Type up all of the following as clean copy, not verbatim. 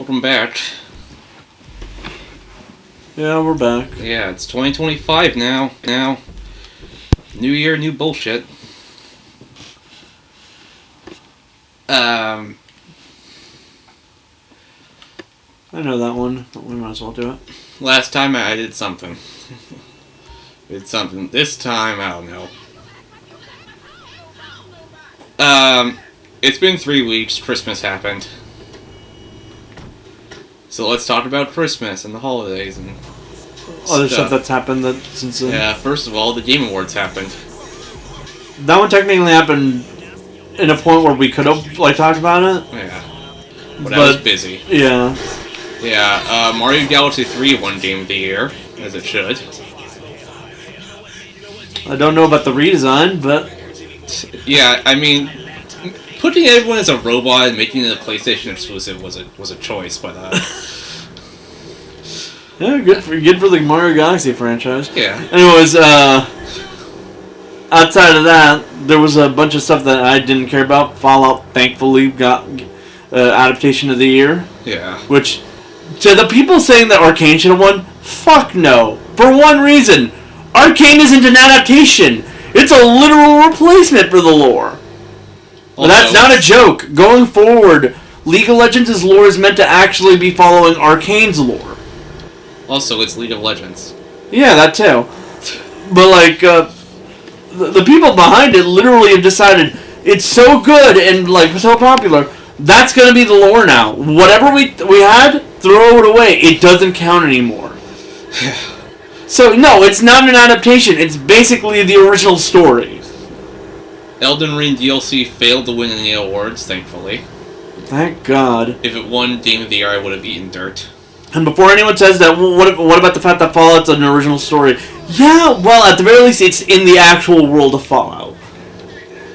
Welcome back. Yeah, we're back. Yeah, it's 2025 now. New year, new bullshit. I know that one, but we might as well do it. Last time I did something. This time, I don't know. It's been 3 weeks. Christmas happened. So let's talk about Christmas and the holidays and other stuff that's happened since then. Yeah, first of all, the Game Awards happened. That one technically happened in a point where we could have talked about it. Yeah. But I was busy. Yeah. Yeah, Mario Galaxy 3 won Game of the Year, as it should. I don't know about the redesign, but... Yeah, I mean, putting everyone as a robot and making it a PlayStation exclusive was a choice, but yeah, good for the Mario Galaxy franchise. Yeah. Anyways, outside of that, there was a bunch of stuff that I didn't care about. Fallout, thankfully, got adaptation of the year. Yeah. Which, to the people saying that Arcane should have won, fuck no. For one reason, Arcane isn't an adaptation. It's a literal replacement for the lore. But that's not a joke. Going forward, League of Legends' lore is meant to actually be following Arcane's lore. Also, it's League of Legends. Yeah, that too. But, the people behind it literally have decided it's so good and, so popular, that's going to be the lore now. Whatever we had, throw it away. It doesn't count anymore. So, no, it's not an adaptation. It's basically the original story. Elden Ring DLC failed to win any awards, thankfully. Thank God. If it won Game of the Year, I would have eaten dirt. And before anyone says that, what about the fact that Fallout's an original story? Yeah, well, at the very least, it's in the actual world of Fallout.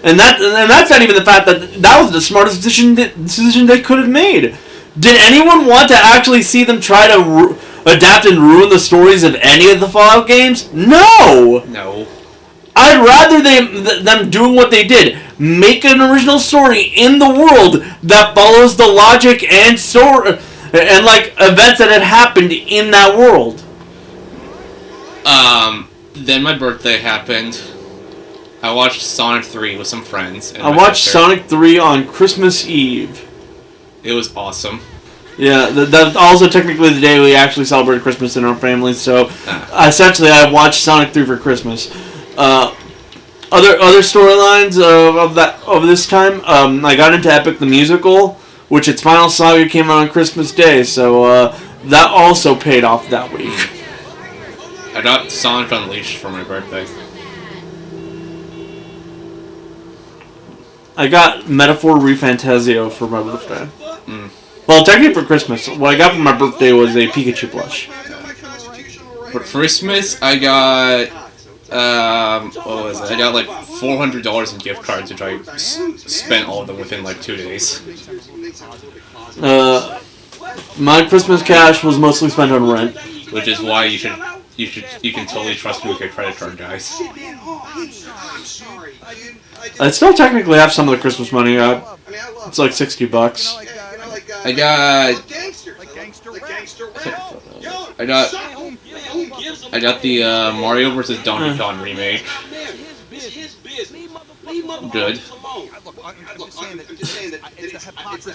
And that's not even the fact that was the smartest decision they could have made. Did anyone want to actually see them try to adapt and ruin the stories of any of the Fallout games? No! No. I'd rather them doing what they did. Make an original story in the world that follows the logic and story and events that had happened in that world. Then my birthday happened. I watched Sonic 3 with some friends. I watched Sonic 3 on Christmas Eve. It was awesome. Yeah, that's also technically the day we actually celebrated Christmas in our family, so essentially I watched Sonic 3 for Christmas. Other storylines of this time, I got into Epic the Musical, which its final saga came out on Christmas Day, so that also paid off that week. I got Sonic Unleashed for my birthday. I got Metaphor ReFantazio for my birthday. Well, technically for Christmas. What I got for my birthday was a Pikachu plush. For Christmas, I got... what was it? I got $400 in gift cards, which I spent all of them within 2 days. My Christmas cash was mostly spent on rent. Which is why you can totally trust me with your credit card, guys. I still technically have some of the Christmas money. It's like $60. I got the Mario vs. Donkey Kong remake. Good. I'm just saying that it's a hypocrisy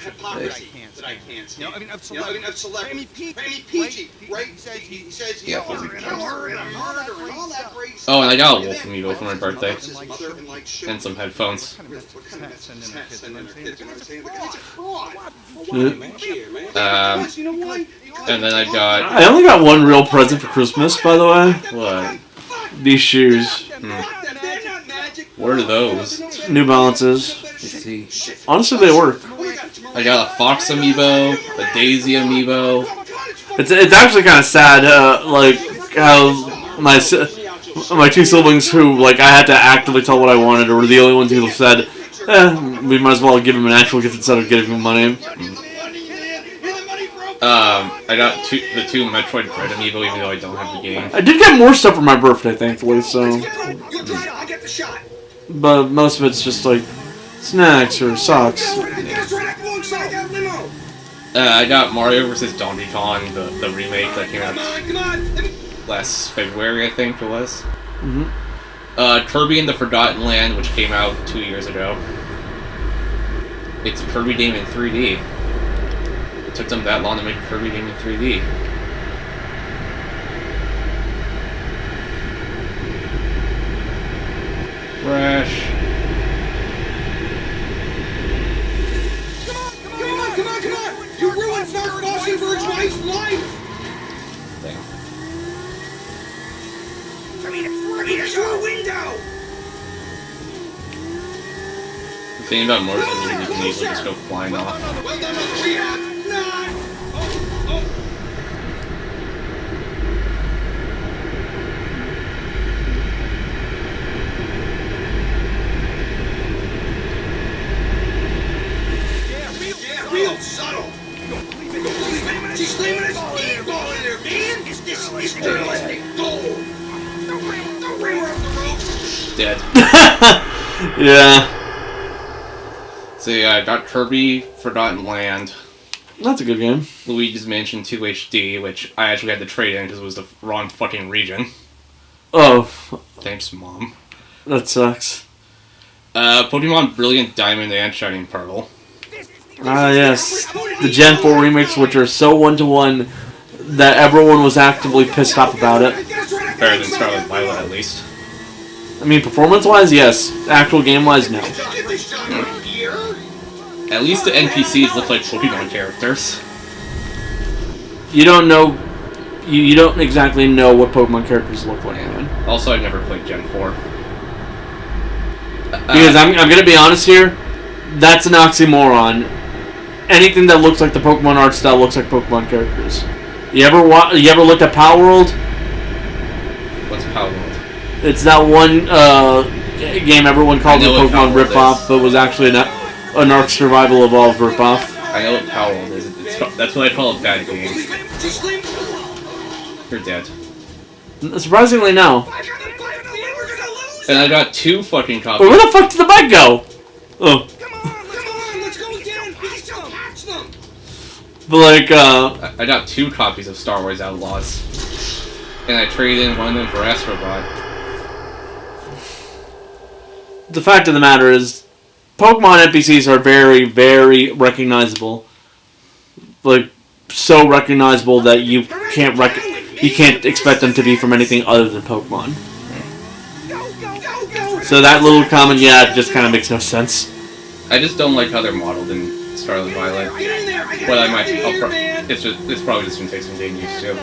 that I can't see. Of celebrity. Peachy, right? He says he's a murderer and all that great stuff. Oh, and I got a Wolf Amiibo for my birthday. And some headphones. And then I only got one real present for Christmas, by the way. What? These shoes. What are those? New Balances. Let's see. Honestly, they work. I got a Fox Amiibo, a Daisy Amiibo. It's actually kind of sad, how my two siblings who, I had to actively tell what I wanted, were the only ones who said, we might as well give him an actual gift instead of giving him money. I got the two Metroid Dread Amiibo, even though I don't have the game. I did get more stuff for my birthday, thankfully, so... But most of it's just, snacks or socks. I got Mario vs. Donkey Kong, the remake that came out last February, I think it was. Mm-hmm. Kirby and the Forgotten Land, which came out 2 years ago. It's a Kirby game in 3D. It took them that long to make a Kirby game in 3D. Crash. Come on! You ruined Mark Foster's wife's life! Thing. I mean, through a window! The thing about Mortal Kombat is you can easily just go flying off. Well done, rehab! Not! Real subtle! She's slamming a speedball in there, man! This journalistic gold! Don't ram her up the ropes! Dead. Yeah. So yeah, I got Kirby Forgotten Land, That's a good game. Luigi's Mansion 2 HD, which I actually had to trade in because it was the wrong fucking region. Oh, Thanks, Mom. that sucks. Pokemon Brilliant Diamond and Shining Pearl. Ah, yes. The Gen 4 remakes, which are so one-to-one that everyone was actively pissed off about it. Better than Scarlet Violet, at least. I mean, performance-wise, yes. Actual game-wise, no. At least the NPCs look like Pokemon characters. You don't know... You don't exactly know what Pokemon characters look like, man. Also, I've never played Gen 4. Because I'm gonna be honest here, that's an oxymoron. Anything that looks like the Pokemon art style looks like Pokemon characters. You ever looked at Power World? What's Power World? It's that one game everyone called the Pokemon ripoff, but was actually an Arc Survival Evolved ripoff. I know what Power World is. That's what I call a bad game. You're dead. Surprisingly, no. And I got 2 fucking But copies. where the fuck did the bike go? Oh. Come on, let's go again! We can still catch them! But like, I got 2 copies of Star Wars Outlaws. And I traded in one of them for Astrobot. the fact of the matter is, Pokemon NPCs are very, very recognizable. Like, so recognizable that you can't expect them to be from anything other than Pokemon. So that little comment, yeah, it just kind of makes no sense. I just don't like how they're modeled in Scarlet Violet. But I might. It's probably just been takes some getting used to.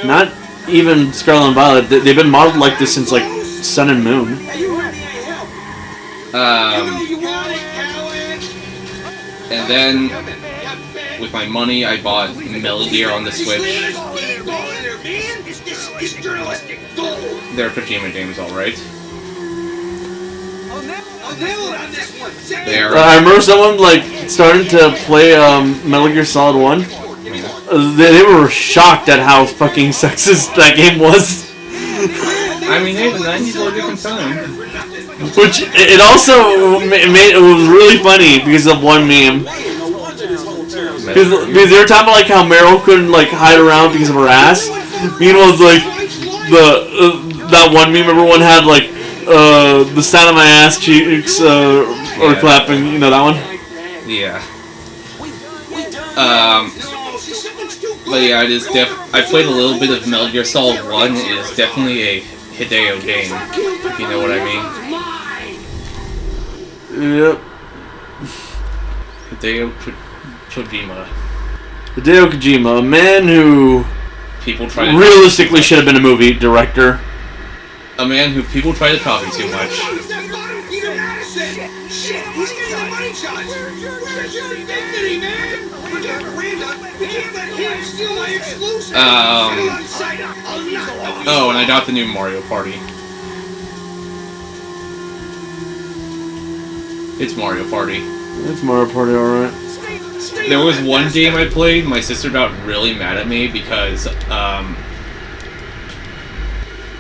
Not even Scarlet and Violet. They've been modeled like this since like Sun and Moon. And then with my money, I bought Metal Gear on the Switch. They're Kojima games, all right. I remember someone like starting to play Metal Gear Solid 1. They were shocked at how fucking sexist that game was. I mean, hey, the 90s were a different time. Which it also made it was really funny because of one meme. Because they were talking about like how Meryl couldn't like hide around because of her ass. Meanwhile, it's like that one meme everyone had like the sound of my ass cheeks or clapping. You know that one? Yeah. But yeah, it is I played a little bit of Metal Gear Solid 1. It is definitely a Hideo game, if you know what I mean. Yep. Hideo Kojima. Hideo Kojima, a man who People try to realistically should have been a movie director. A man who people try to copy too much. Oh, and I got the new Mario Party. It's Mario Party. It's Mario Party, alright. There was one game I played, my sister got really mad at me because,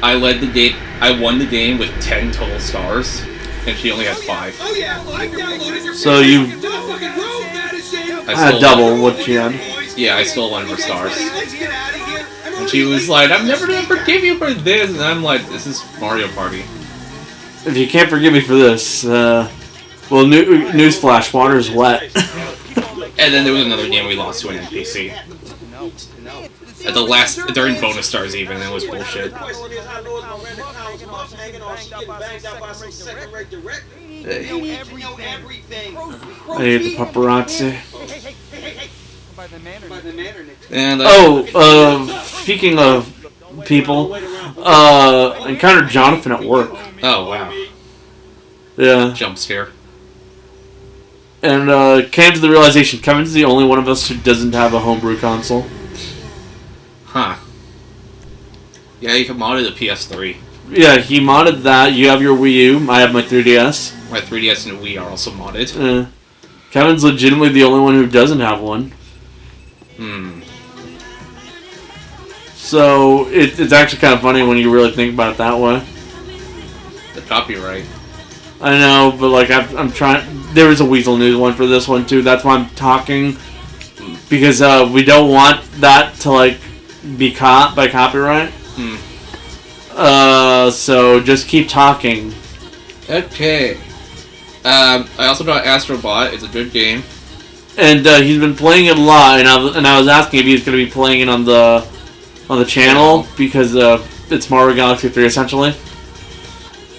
I led the game, I won the game with 10 total stars, and she only had 5. So you... I had double what she had. Yeah, I stole one of her stars. And she was like, I'm never gonna forgive you for this. And I'm like, this is Mario Party. If you can't forgive me for this, well, newsflash, water's wet. And then there was another game we lost to an NPC. At the last, during bonus stars even, it was bullshit. I hate the paparazzi. And speaking of people, encountered Jonathan at work. oh wow, Yeah. jump scare. And came to the realization Kevin's the only one of us who doesn't have a homebrew console. Huh. Yeah, you can mod the PS3. Yeah, he modded that. You have your Wii U. I have my 3DS. My 3DS and Wii are also modded. Kevin's legitimately the only one who doesn't have one. So it's actually kind of funny when you really think about it that way. The copyright. I know, but like I'm trying. There is a Weasel News one for this one too. That's why I'm talking, because we don't want that to like be caught by copyright. So just keep talking. Okay. I also got Astro Bot. It's a good game. And he's been playing it a lot, and I was asking if he's going to be playing it on the channel because it's Mario Galaxy 3 essentially.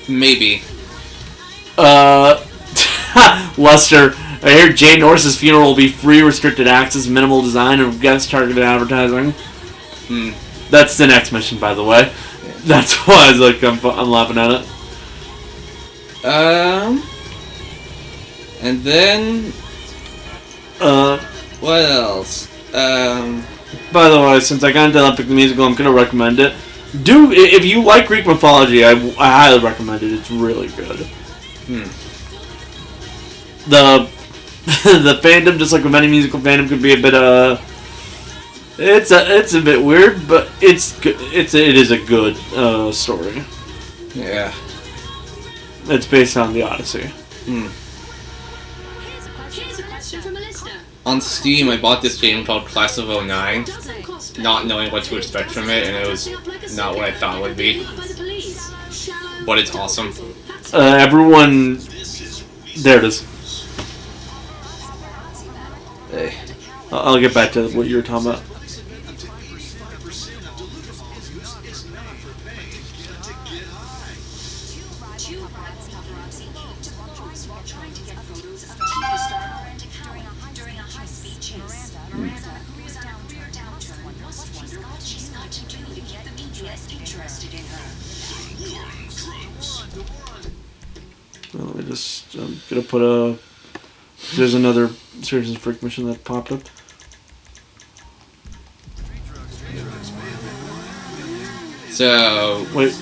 Maybe. Lester, I hear Jay Norris's funeral will be free restricted access, minimal design, and guest targeted advertising. That's the next mission, by the way. That's why I was like, I'm laughing at it. And then what else? By the way, since I got into Olympic the Musical, I'm gonna recommend it. If you like Greek mythology, I highly recommend it. It's really good. The fandom, just like with any musical fandom, could be a bit it's a bit weird, but it is a good story. Yeah. It's based on the Odyssey. Here's a question from a listener. On Steam, I bought this game called Class of 09, not knowing what to expect from it, and it was not what I thought it would be. But it's awesome. Everyone, there it is. Hey. I'll get back to what you were talking about. Well, let me just, I'm gonna put a, there's another Surgeon's Freak mission that popped up. So, Wait.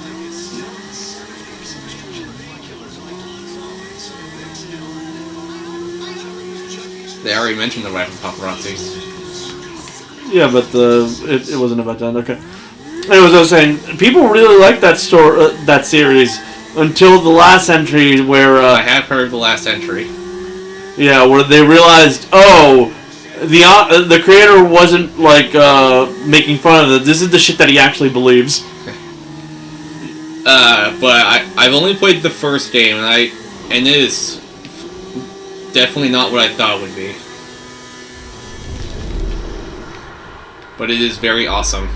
they already mentioned the Rifle Paparazzis. Yeah, but it wasn't about that. Okay. Anyways, I was saying, people really like that that series until the last entry where... I have heard the last entry. Yeah, where they realized, the creator wasn't, like, making fun of it. This is the shit that he actually believes. But I've only played the first game, and it is definitely not what I thought it would be. But it is very awesome.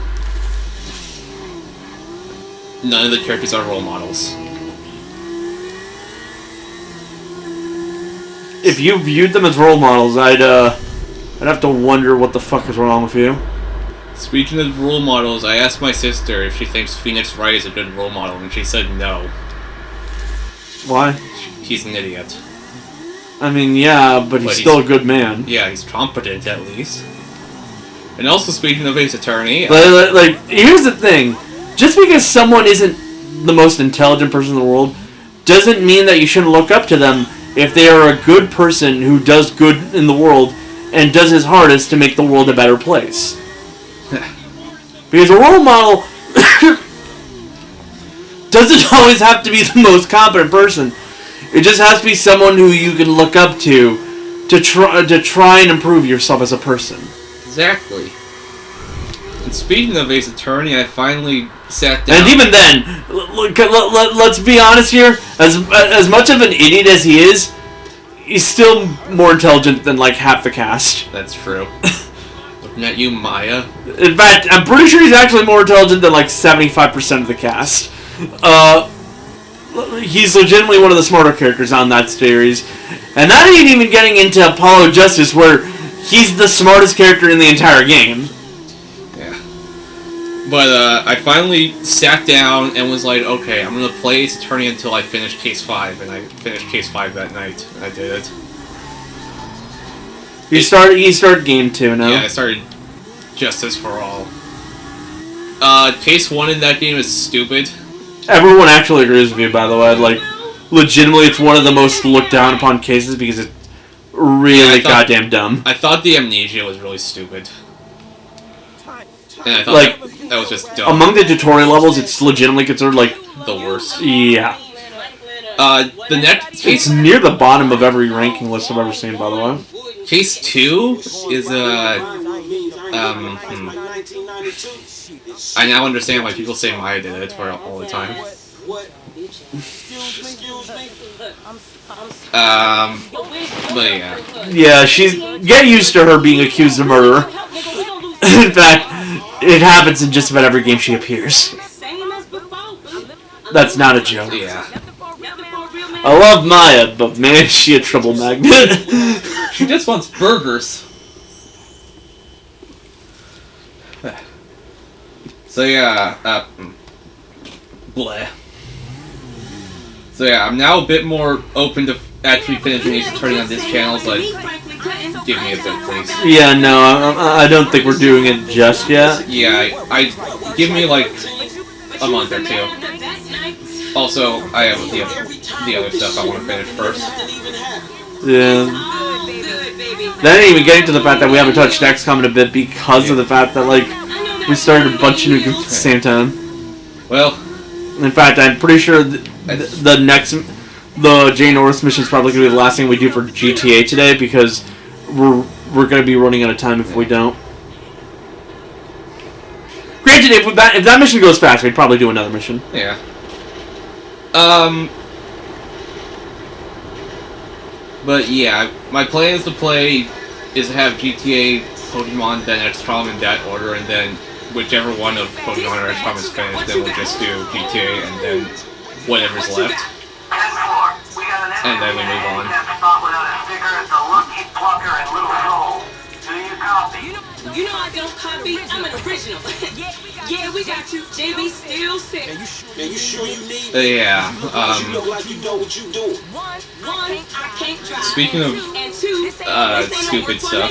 None of the characters are role models. If you viewed them as role models, I'd have to wonder what the fuck is wrong with you. Speaking of role models, I asked my sister if she thinks Phoenix Wright is a good role model, and she said no. Why? He's an idiot. I mean, yeah, but he's still a good man. Yeah, he's competent at least. And also, speaking of his attorney... Like, here's the thing. Just because someone isn't the most intelligent person in the world doesn't mean that you shouldn't look up to them if they are a good person who does good in the world and does his hardest to make the world a better place. Because a role model doesn't always have to be the most competent person. It just has to be someone who you can look up to to try and improve yourself as a person. Exactly. And speaking of Ace Attorney, I finally sat down. And even then, let's be honest here. As much of an idiot as he is, he's still more intelligent than like half the cast. That's true. Looking at you, Maya. In fact, I'm pretty sure he's actually more intelligent than like 75% of the cast. He's legitimately one of the smarter characters on that series. And that ain't even getting into Apollo Justice, where he's the smartest character in the entire game. Yeah. But I finally sat down and was like, okay, I'm going to play Ace Attorney until I finish Case 5. And I finished Case 5 that night. And I did it. You started Game 2 now? Yeah, I started Justice for All. Case 1 in that game is stupid. Everyone actually agrees with you, by the way. Like, legitimately, it's one of the most looked down upon cases because it's really goddamn dumb. I thought the amnesia was really stupid. And I thought that was just dumb. Among the tutorial levels, it's legitimately considered, like, the worst. Yeah. The next case... It's near the bottom of every ranking list I've ever seen, by the way. Case 2 is, I now understand why people say Maya did it for all the time. But yeah. Yeah, get used to her being accused of murder. In fact, it happens in just about every game she appears. That's not a joke. Yeah. I love Maya, but man, is she a trouble magnet. She just wants burgers. So yeah, bleh. So yeah, I'm now a bit more open to actually finishing Ace Attorney on this channel, but give me a bit, please. Yeah, no, I don't think we're doing it just yet. Yeah, I give me like a month or two. Also, I have the other stuff I want to finish first. Yeah. That ain't even getting to the fact that we haven't touched XCOM in a bit because of the fact that, like, we started a bunch of new games at the same time. Well, in fact, I'm pretty sure the Jay Norris mission is probably going to be the last thing we do for GTA today because we're going to be running out of time if we don't. Granted, if that mission goes fast, we'd probably do another mission. Yeah. But yeah, my plan is to have GTA, Pokemon, then XCOM in that order, and then whichever one of Pokemon or XCOM is finished, then we'll just do GTA and then whatever's left. And then we move on. You know I don't copy, I'm an original. Yeah, we got you. JB still sick. Man, you sure you need yeah, you look like you know what you doing. One, I can't drive. Speaking of and two, stupid stuff,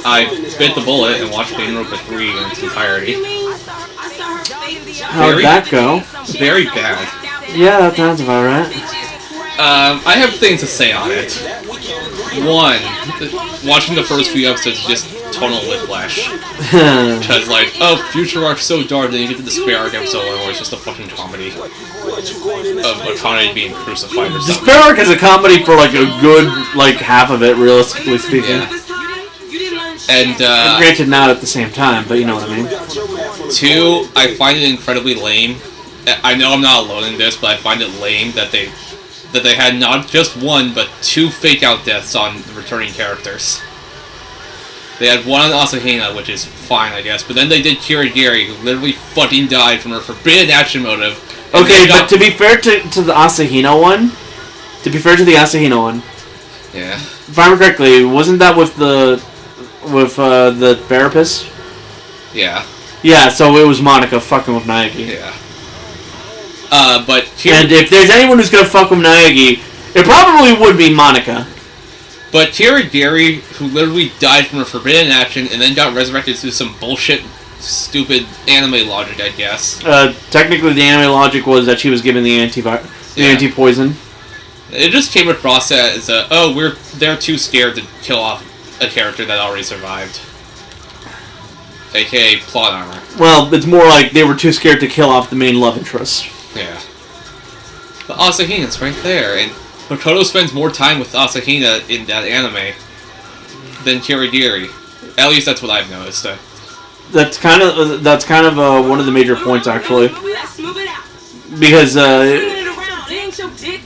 I bit the bullet and watched Danganronpa 3 in its entirety. How'd that go? Very bad. Yeah, that sounds about right. I have things to say on it. One, watching the first few episodes is just tonal whiplash. Because, like, oh, future arc's so dark, then you get to the Despair arc episode where it's just a fucking comedy. Of a comedy being crucified or something. Despair arc is a comedy for, like, a good, like, half of it, realistically speaking. Yeah. And, granted, not at the same time, but you know what I mean. Two, I find it incredibly lame. I know I'm not alone in this, but I find it lame that they had not just one, but two fake-out deaths on the returning characters. They had one on Asahina, which is fine, I guess, but then they did Kirigiri, who literally fucking died from her forbidden action motive. Okay, but to be fair to the Asahina one, yeah. If I remember correctly, wasn't that with the therapist? Yeah. Yeah, so it was Monica fucking with Naegi. Yeah. But and if there's anyone who's gonna fuck with Naegi, it probably would be Monica. But Kirigiri, who literally died from a forbidden action and then got resurrected through some bullshit, stupid anime logic, I guess. Technically, the anime logic was that she was given the anti-poison. It just came across as they're too scared to kill off a character that already survived. AKA plot armor. Well, it's more like they were too scared to kill off the main love interest. Yeah. But Asahina's right there, and Makoto spends more time with Asahina in that anime than Kirigiri. At least that's what I've noticed. That's kind of one of the major points, actually, Let's move it out. because Spin it around. It ain't your dick.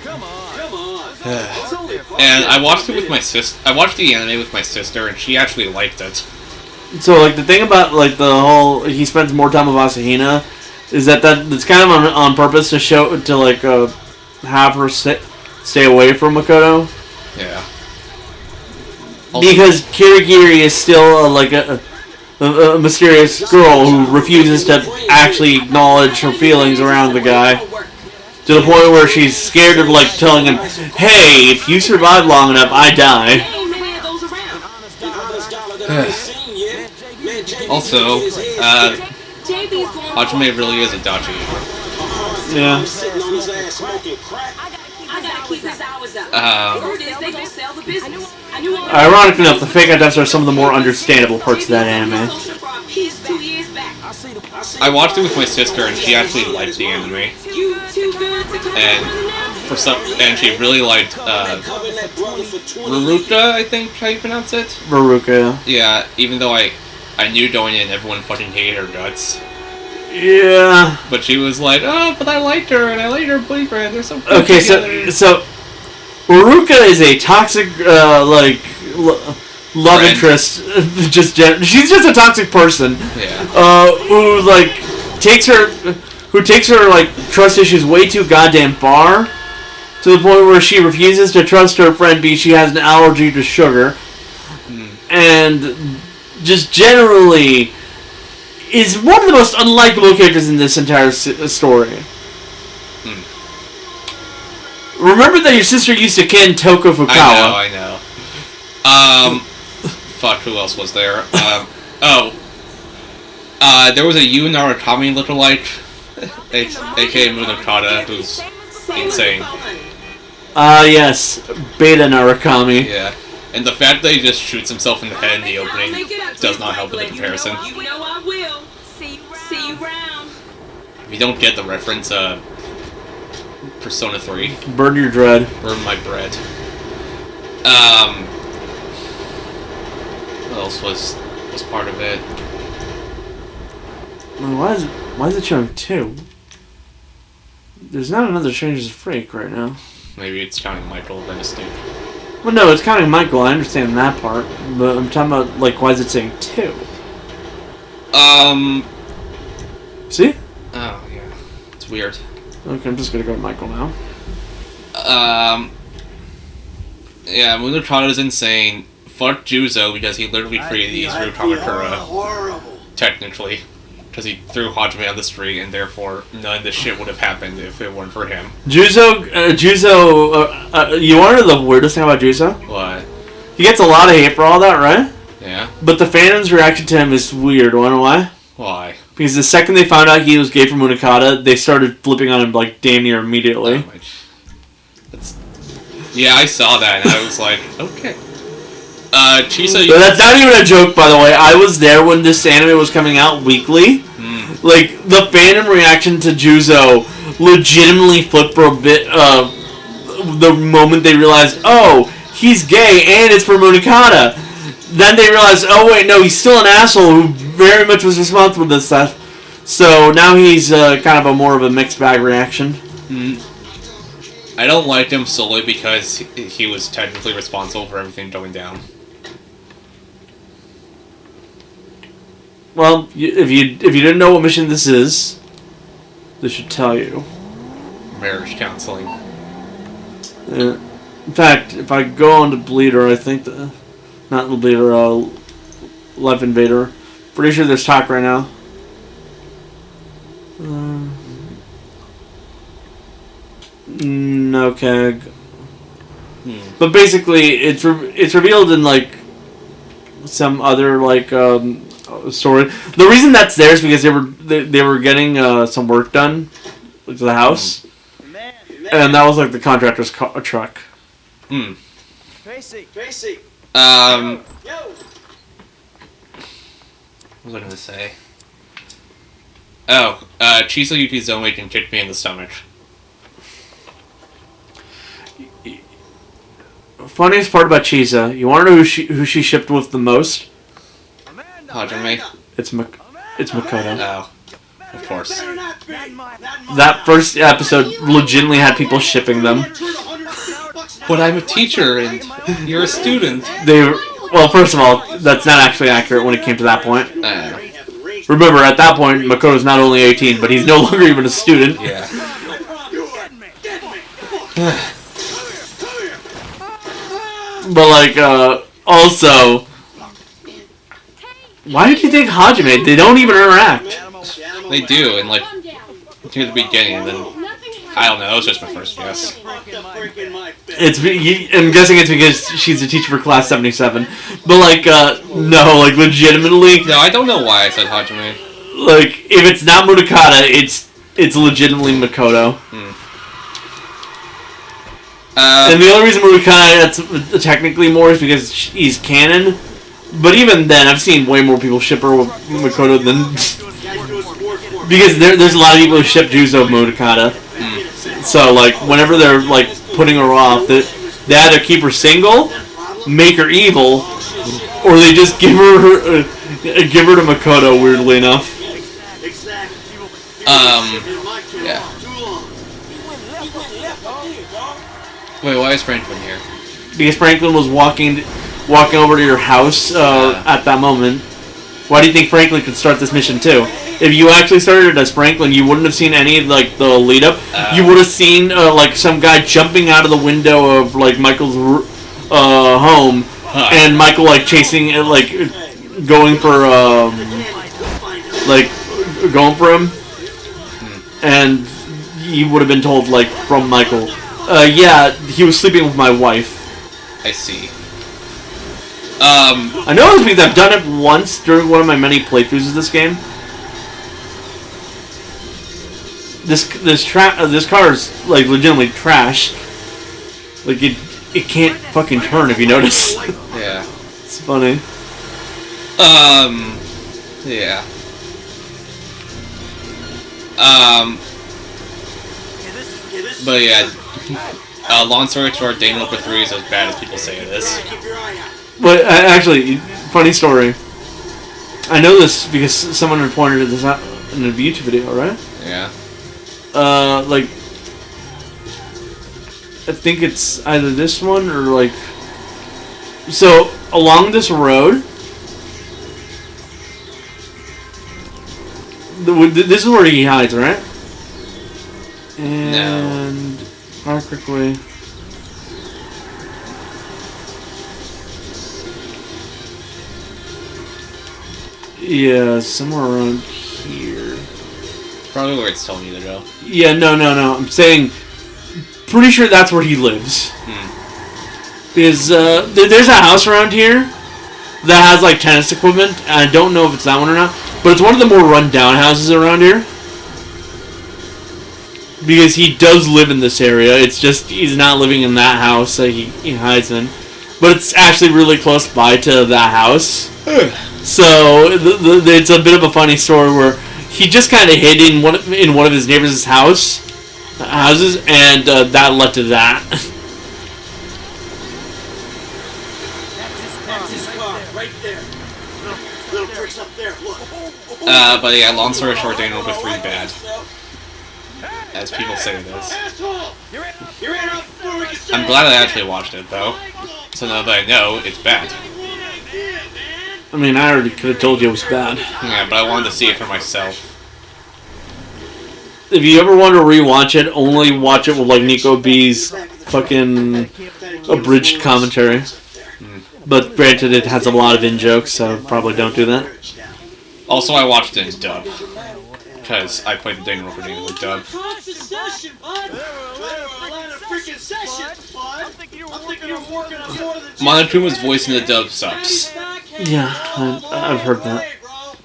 Come on. And I watched it with my sister. I watched the anime with my sister, and she actually liked it. so like the thing about like the whole he spends more time with Asahina is that's kind of on purpose to show to like have her stay away from Makoto. Yeah. Because Kirigiri is still like a mysterious girl who refuses to actually acknowledge her feelings around the guy, to the point where she's scared of like telling him, "Hey, if you survive long enough, I die." Ain't many of those around. Also, JB's going Hajime really is a dachi. Yeah. I gotta keep his hours up. Word is they gonna sell the business. I knew all Ironic enough, the fake deaths are some of the more understandable parts of that anime. 2 years back. I watched it with my sister, and she actually liked the anime. You too good to come And and she really liked Ruruka, I think how you pronounce it. Baruka. Yeah, even though I knew going in everyone fucking hated her guts. Yeah. But she was like, oh, but I liked her, and I liked her boyfriend. They're so cute Okay, together." so Baruka is a toxic love Friend. interest. She's just a toxic person. Yeah. Who takes her like trust issues way too goddamn far, to the point where she refuses to trust her friend because she has an allergy to sugar, and just generally is one of the most unlikable characters in this entire story. Remember that your sister used to ken Toko Fukawa. I know. Fuck, who else was there? There was a Yu Narakami lookalike, aka Munokata, who's insane. Yes, Beta Narakami. Yeah. And the fact that he just shoots himself in the head in the opening does not help with the comparison. You know I will. See you round. If you don't get the reference, Persona 3, Burn your dread. burn my bread. What else was part of it? Why is it showing 2? There's not another Strangers Freak right now. Maybe it's counting Michael by mistake. Well, no, it's counting Michael. I understand that part, but I'm talking about like why is it saying 2? See? Oh yeah, it's weird. Okay, I'm just gonna go to Michael now. Yeah, Munokata's insane. Fuck Juzo because he literally created Izuru Kamakura. Technically. Because he threw Hajime on the street, and therefore none of this shit would have happened if it weren't for him. Juzo, you want to know the weirdest thing about Juzo? What? He gets a lot of hate for all that, right? Yeah? But the fandom's reaction to him is weird. Wanna know why? Why? Because the second they found out he was gay for Munokata, they started flipping on him like damn near immediately. Oh, yeah, I saw that, and I was like, okay. Chisa... But that's not even a joke, by the way. I was there when this anime was coming out weekly. Like, the fandom reaction to Juzo legitimately flipped for a bit, the moment they realized, oh, he's gay and it's for Munokata. Then they realized, oh wait, no, he's still an asshole who very much was responsible for this stuff. So now he's kind of a more of a mixed bag reaction. I don't like him solely because he was technically responsible for everything going down. Well, if you didn't know what mission this is, this should tell you. Marriage counseling. In fact, if I go on to Bleeder, I think not the Bleeder, Life Invader. Pretty sure there's talk right now. Okay. But basically, it's revealed in like some other like story. The reason that's there is because they were getting some work done to the house, and that was like the contractor's truck. Tracy. What was I gonna say? Oh, Chisa Yukizomi can kick me in the stomach. Funniest part about Chisa, you want to know who she shipped with the most? Hajime? It's Makoto. No. Of course. That first episode legitimately had people shipping them. But I'm a teacher and you're a student. Well, first of all, that's not actually accurate when it came to that point. Remember, at that point, Makoto's not only 18, but he's no longer even a student. Yeah. But, like, also, why did you think Hajime? They don't even interact. They do, and like, near the beginning, and then, I don't know, that was just my first guess. I'm guessing it's because she's a teacher for class 77. But, like, no, like, legitimately. No, I don't know why I said Hajime. Like, if it's not Mudokata, it's legitimately Makoto. And the only reason Mudokata that's technically more is because he's canon. But even then, I've seen way more people ship her with Makoto than... because there's a lot of people who ship Juzo with Mudokata. So, like, whenever they're, like, putting her off, they either keep her single, make her evil, or they just give her to Makoto, weirdly enough. Yeah. Wait, why is Franklin here? Because Franklin was walking over to your house at that moment. Why do you think Franklin could start this mission too? If you actually started it as Franklin, you wouldn't have seen any of like the lead up. You would have seen like some guy jumping out of the window of like Michael's home, and Michael like chasing it, like going for him, and you would have been told like from Michael, yeah, he was sleeping with my wife. I see. I know it's because I've done it once during one of my many playthroughs of this game. This car is like legitimately trash. Like it can't fucking turn if you notice. Yeah. It's funny. Yeah. But yeah. Long story short, Dane Loper 3 is as bad as people say it is. But actually, funny story. I know this because someone had pointed this out in a YouTube video, right? Yeah. Like, I think it's either this one or like. So along this road, this is where he hides, right? And very quickly. Yeah, somewhere around here. Probably where it's telling you to go. Yeah, no. I'm saying, pretty sure that's where he lives. Because there's a house around here that has like tennis equipment. And I don't know if it's that one or not, but it's one of the more run-down houses around here. Because he does live in this area. It's just he's not living in that house that he hides in. But it's actually really close by to that house. So it's a bit of a funny story where he just kind of hid in one of his neighbors' houses, and that led to that. That's his car, right there. Little tricks up there. Look. But yeah, long story short, Dane Loper 3 bad. As people say it is. I'm glad I actually watched it though. So now that I know, it's bad. I mean, I already could have told you it was bad. Yeah, but I wanted to see it for myself. If you ever want to rewatch it, only watch it with like Nico B's fucking abridged commentary. But granted, it has a lot of in-jokes, so probably don't do that. Also, I watched it in dub. Because I played the Dane Loper game with dub. Monokuma's voice in the dub sucks. Yeah, I've heard that.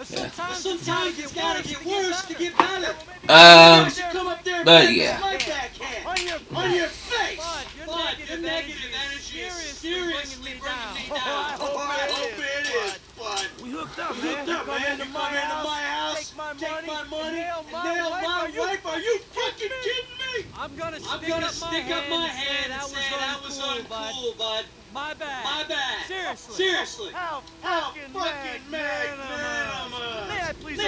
Yeah. Sometimes it's gotta get worse to get better. But yeah. On your face. Bud, your negative energy is seriously bringing me down. I hope it is, bud. We hooked up, man. You come into my house, take my money, nail my wife? Are you fucking kidding me? I'm gonna stick up my hand and say that was uncool, bud. My bad. Seriously. How fucking mad, man. May I please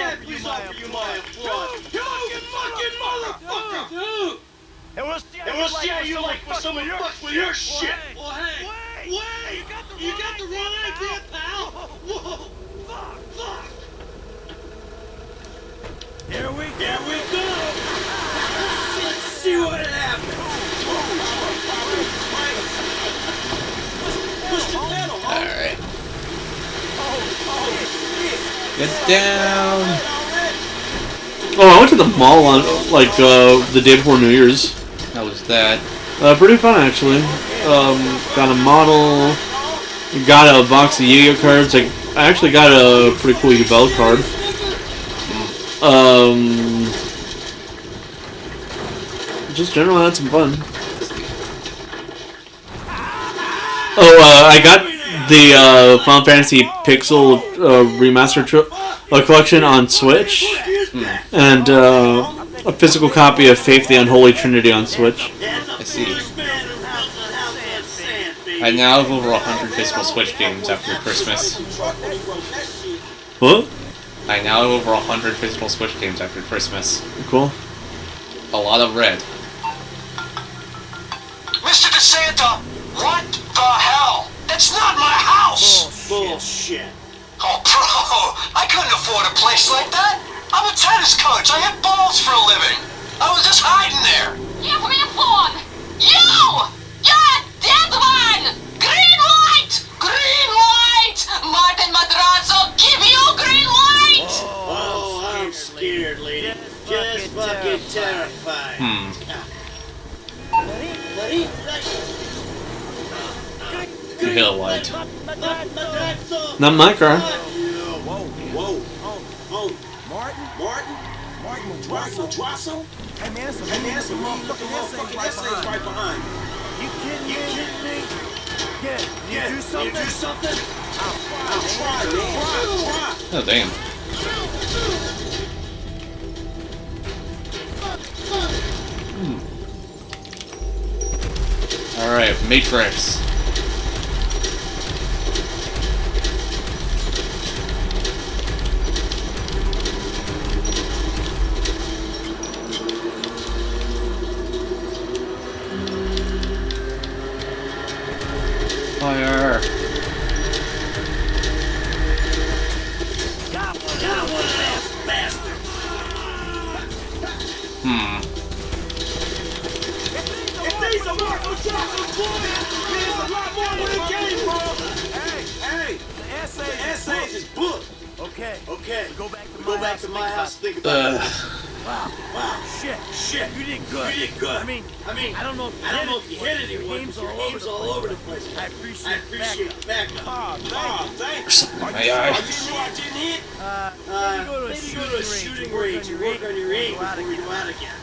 offer you my applause? You fucking motherfucker! Dude! And we'll see how you like with some of your shit. Well, hey, wait! You got the wrong idea, pal. Whoa! Fuck! Here we go! Let's see what happens! Alright. Get down. Oh, I went to the mall on like the day before New Year's. How was that? Pretty fun actually. Got a model. Got a box of Yu-Gi-Oh cards. I actually got a pretty cool Yubel card. Just generally had some fun. Oh, I got the Final Fantasy Pixel Remastered collection on Switch, and a physical copy of Faith the Unholy Trinity on Switch. I see. I now have over 100 physical Switch games after Christmas. What? I now have over 100 physical Switch games after Christmas. Cool. A lot of red. Mr. DeSanta, what the hell? That's not my house! Bullshit. Oh, bro, I couldn't afford a place like that. I'm a tennis coach. I hit balls for a living. I was just hiding there. Give me a phone! You! You're a dead one! Green light! Green light! Martin Madrazo, give you green light! Oh, I'm scared, lady. Just fucking terrified. You hit a light. Not my car. Whoa. Martin Madrazo? Hey man, that's a motherfucking essay's right behind. You kidding me? Yeah. You do something? I'll try, man. Oh, damn. Alright, Matrix. Fire. Got one of them bastards. If these are Marco Johnson boys, there's a lot more to the game, bro. Hey, the essays is booked. Okay. Go back to my house. Think about it. Wow. Shit. You did good. I mean, I don't know if you hit it. Your game's all over the place. I appreciate the backup. Thanks. My eye. I didn't hit. Maybe go to a shooting range and work on your aim before you go out again.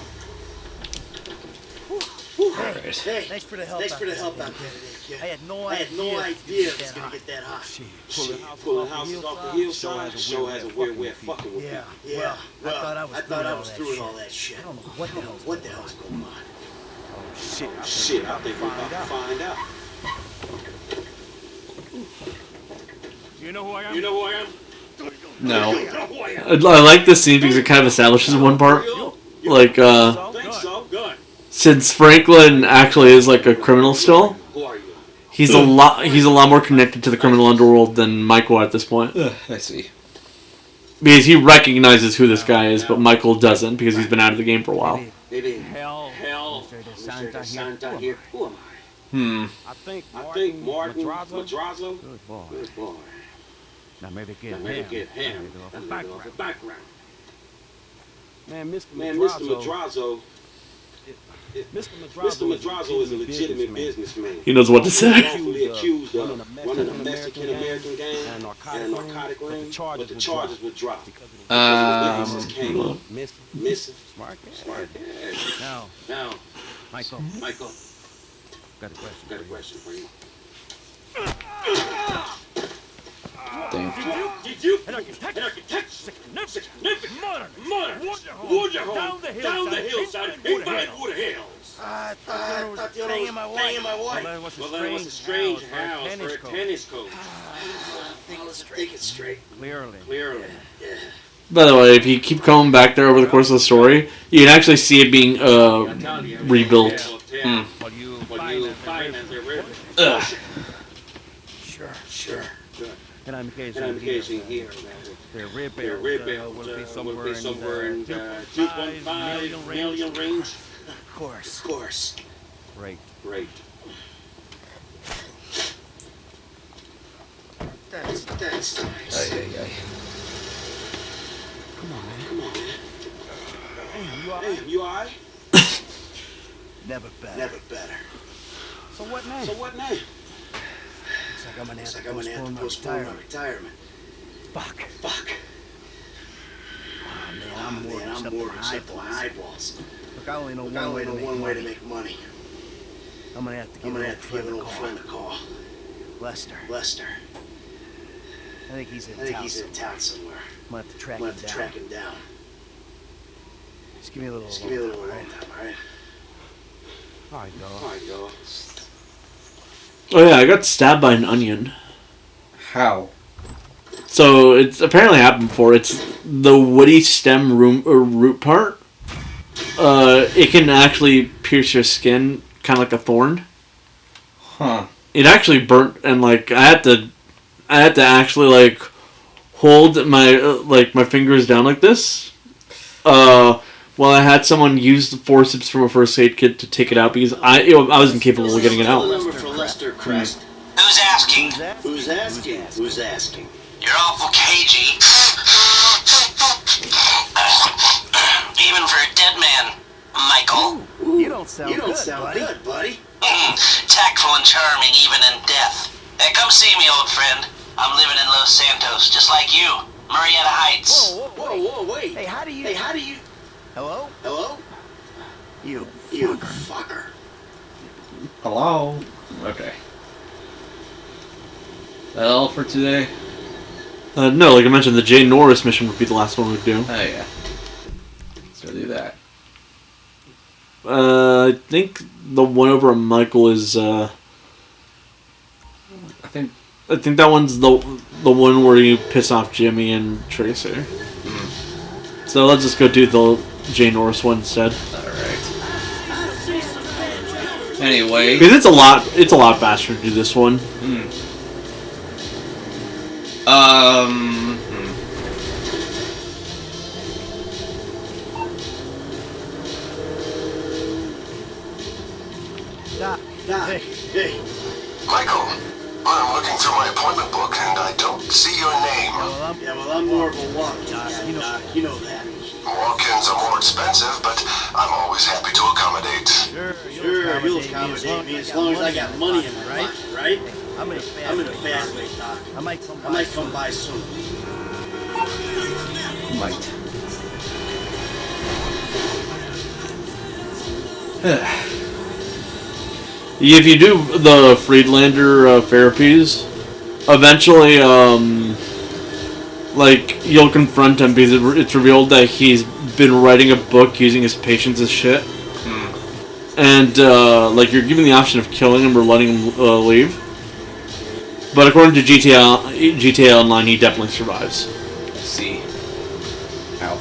Alright. Hey, thanks for the help out there today, kid. I had no idea it was gonna get that hot. Shit, pulling houses off the hillside show has a weird way of fucking with people. Yeah. Well, I thought I was through with all that shit. I don't know what the hell's going on. Oh, shit, I think we're about to find out. You know who I am? No. I like this scene because it kind of establishes one part. Like, Think so? Good. since Franklin actually is like a criminal still, Who are you? he's a lot more connected to the criminal underworld than Michael at this point. I see. Because he recognizes who this guy is, but Michael doesn't because he's been out of the game for a while. Maybe hell. Mr. DeSanta here. Who am I? I think Martin Madrazo. Good boy. Now maybe get him. The background. Man, Mr. Madrazo. Mr. Madrazo is a legitimate businessman. He knows what to say. Wrongfully accused of running a Mexican-American gang and a narcotic ring, but the charges were dropped. Witnesses came missing. Smart cash. Now, Michael, got a question for you. Damn. Did you? An architect, significant, modern, wonderful, down the hillside, in my wood hills. I thought the owner was banging my wife. Well, that was a strange house for a tennis coach. Think it straight. Clearly. By the way, if you keep coming back there over the course of the story, you can actually see it being rebuilt. What you finance the river. Ugh. Sure. And I'm guessing here that their rebuild will be somewhere in the 2.5 million range. Of course. Great. That's nice. Come on, man. Hey, you alright? Never better. So what now? Looks like I'm gonna have to postpone my retirement. Fuck. Oh, man, I'm more except my eyeballs. Look, I only know one way to make money. I'm gonna have to give an old friend a call. Lester. I think he's in town somewhere. I'm gonna have to track him down. Just give me a little time, alright? Alright, go. Oh yeah, I got stabbed by an onion. How? So it's apparently happened before. It's the woody stem root part. It can actually pierce your skin, kind of like a thorn. Huh. It actually burnt, and like I had to actually like hold my fingers down like this. While I had someone use the forceps from a first aid kit to take it out because I was incapable of getting it out. Who's asking? You're awful cagey. Even for a dead man, Michael. You don't sound good, buddy. Tactful and charming even in death. Hey, come see me, old friend. I'm living in Los Santos, just like you. Marietta Heights. Whoa, wait. Hey, how do you... Hello? You fucker. Hello? Okay. That all for today? No, like I mentioned, the Jay Norris mission would be the last one we'd do. Oh yeah. So do that. I think the one over on Michael is. I think that one's the one where you piss off Jimmy and Tracer. So let's just go do the Jay Norris one instead. Alright. Anyway. Because it's a lot faster to do this one. Doc. Hey. Michael, I'm looking through my appointment book and I don't see your name. Well, I'm more of a walk-in, Doc. You know that. Walk-ins are more expensive, but I'm always happy to accommodate. Sure, you'll accommodate me as long as I got money in my pocket, right? I'm in a bad way, Doc. I might come by soon. Might. If you do the Friedlander therapies, eventually, you'll confront him because it's revealed that he's been writing a book using his patients as shit. And, you're given the option of killing him or letting him leave. But according to GTA Online, he definitely survives. Let's see. Ow.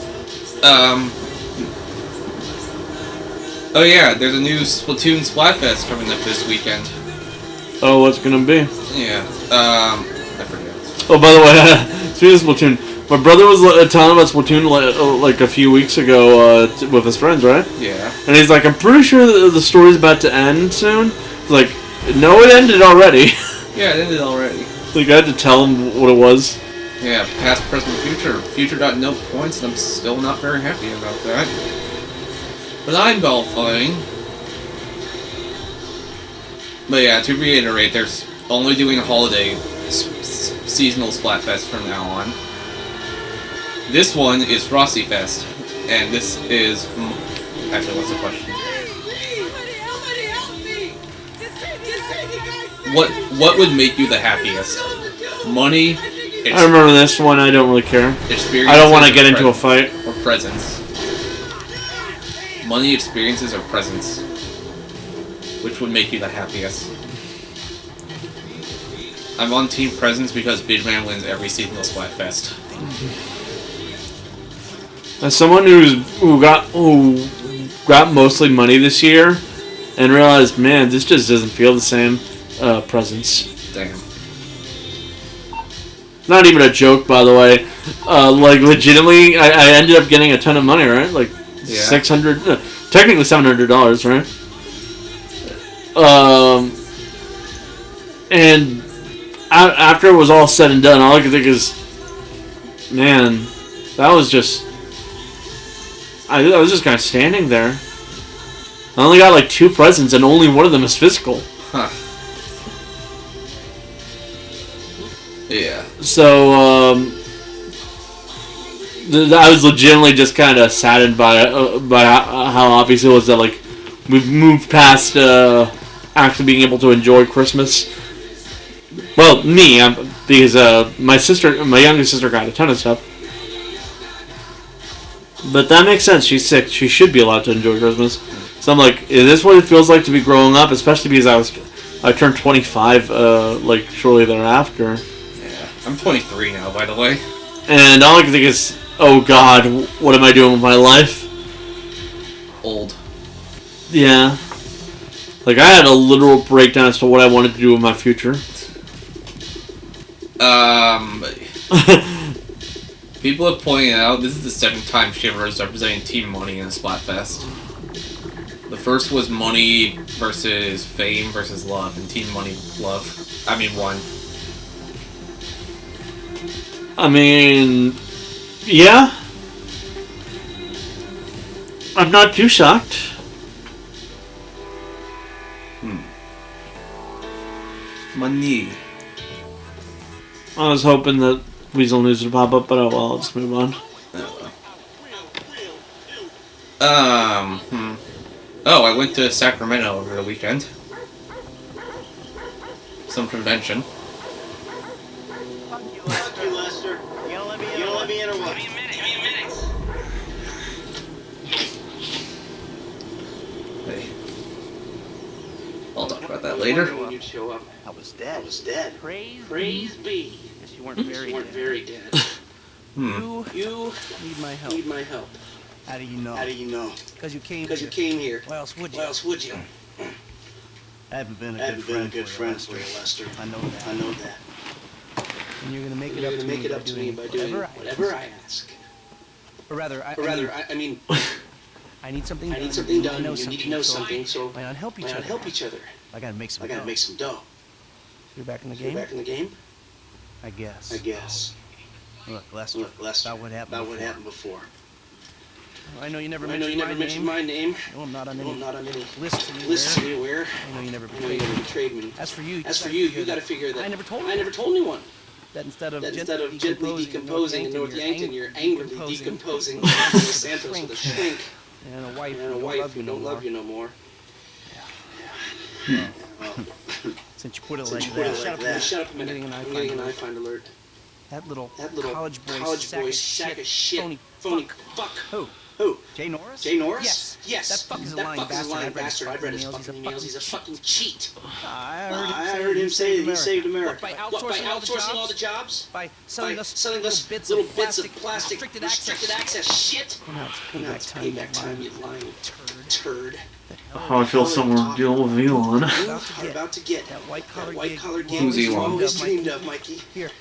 Oh yeah, there's a new Splatoon Splatfest coming up this weekend. Oh, what's it gonna be? Yeah. I forget. Oh, by the way, speaking of Splatoon, my brother was telling about Splatoon like a few weeks ago with his friends, right? Yeah. And he's like, I'm pretty sure the story's about to end soon. He's like, no, it ended already. Yeah, it ended already. Like, I had to tell him what it was. Yeah, past, present, future. Future got no points, and I'm still not very happy about that. But I'm golfing. But yeah, to reiterate, there's only doing a holiday seasonal Splatfest from now on. This one is Frosty Fest, and this is... Actually, what's the question? What would make you the happiest? Money, I remember this one. I don't really care. I don't want to get into a fight. Or presents. Money, experiences, or presents. Which would make you the happiest? I'm on Team Presents because Big Man wins every seasonal Splatfest. As someone who got mostly money this year, and realized, man, this just doesn't feel the same. Presents. Damn. Not even a joke, by the way. Like, legitimately, I ended up getting a ton of money, right? Like, Yeah. $600, technically $700, right? And after it was all said and done, all I could think is, man, that was just... I was just kind of standing there. I only got like 2 presents, and only one of them is physical. Huh. Yeah. So, I was legitimately just kind of saddened by how obvious it was that, like, we've moved past actually being able to enjoy Christmas. Well, me, because my younger sister got a ton of stuff. But that makes sense. She's sick. She should be allowed to enjoy Christmas. So I'm like, is this what it feels like to be growing up? Especially because I turned 25 like shortly thereafter. Yeah. I'm 23 now, by the way. And all I can think is, oh God, what am I doing with my life? Old. Yeah. Like, I had a literal breakdown as to what I wanted to do with my future. People have pointed out this is the second time Shiver is representing Team Money in Splatfest. The first was Money versus Fame versus Love, and Team Money won. I mean, yeah. I'm not too shocked. Money. I was hoping that Weasel News would pop up, but oh well, let's move on. Oh, I went to Sacramento over the weekend. Some convention. Fuck you, Lester. You gonna let me in or what? Give me a minute. Hey. I'll talk about that later. When you show up, I was dead. Praise be. Guess you weren't very dead. You need my help. How do you know? Because you came here. Why else would you? I haven't been a good friend for you, Lester. I know that. And you're gonna make it up to me by doing whatever I ask. Or rather, I mean, I need something done. You need to know something, so why not help each other? I gotta make some dough. You're back in the game? I guess. Look, Lester, about what happened before. I know you never mentioned my name. No, I'm not on any lists anywhere. I know you never betrayed me. As for you, you gotta figure that I never told anyone. That instead of gently decomposing in North Yankton, you're angrily decomposing in Los Santos with a shrink and a wife who don't love you no more. Since you put it like that, shut up a minute. I'm getting an iFind alert. That little college boy sack of shit, phony fuck. Who? Jay Norris? Yes. That fuck is a lying bastard. I read his fucking emails. He's a fucking cheat. I heard him say that he saved America. By outsourcing all the jobs? By selling us little bits of plastic restricted access shit? Now it's payback time, you lying turd. How I feel somewhere dealing with Elon. About to get that white collar gig. Who's Elon? Always dreamed of, Mikey. Here.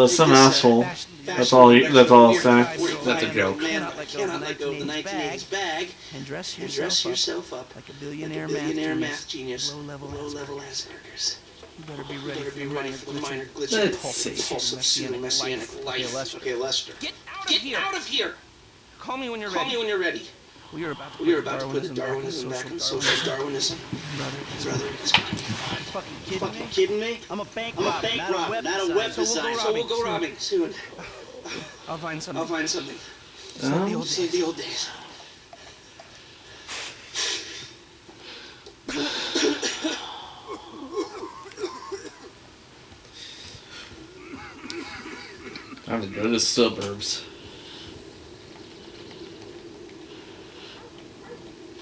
Some asshole. That's all I'll say. That's a joke. Cannot let go of the 1980s bag and dress yourself up like a billionaire math genius. Low-level Asperger's. You better be ready for the minor glitch and pulsive messianic life. Okay, Lester. Get out of here! Call me when you're ready. We are about to put Darwinism back in social Darwinism. Brother, it's fucking kidding me? I'm a bank robber, not a web designer. So we'll go robbing soon. I'll find something. Save the old days. Time to go to the suburbs.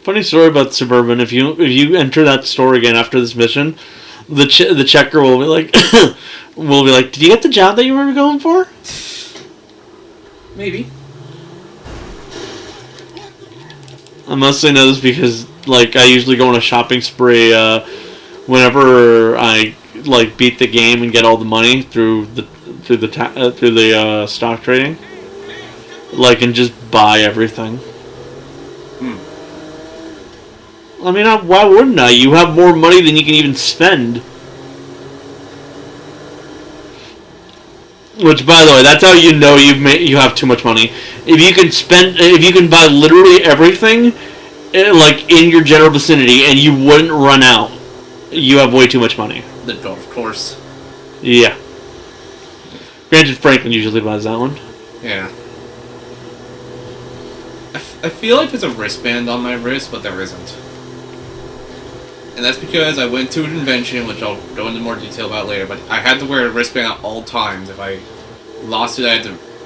Funny story about Suburban. If you enter that store again after this mission, the checker will be like, "Did you get the job that you were going for?" Maybe. I mostly know this because I usually go on a shopping spree whenever I beat the game and get all the money through the stock trading, and just buy everything. I mean, why wouldn't I? You have more money than you can even spend. Which, by the way, that's how you know you have too much money. If you can buy literally everything, in your general vicinity, and you wouldn't run out, you have way too much money. The golf course. Yeah. Granted, Franklin usually buys that one. Yeah. I feel like there's a wristband on my wrist, but there isn't. And that's because I went to a convention, which I'll go into more detail about later, but I had to wear a wristband at all times. If I lost it,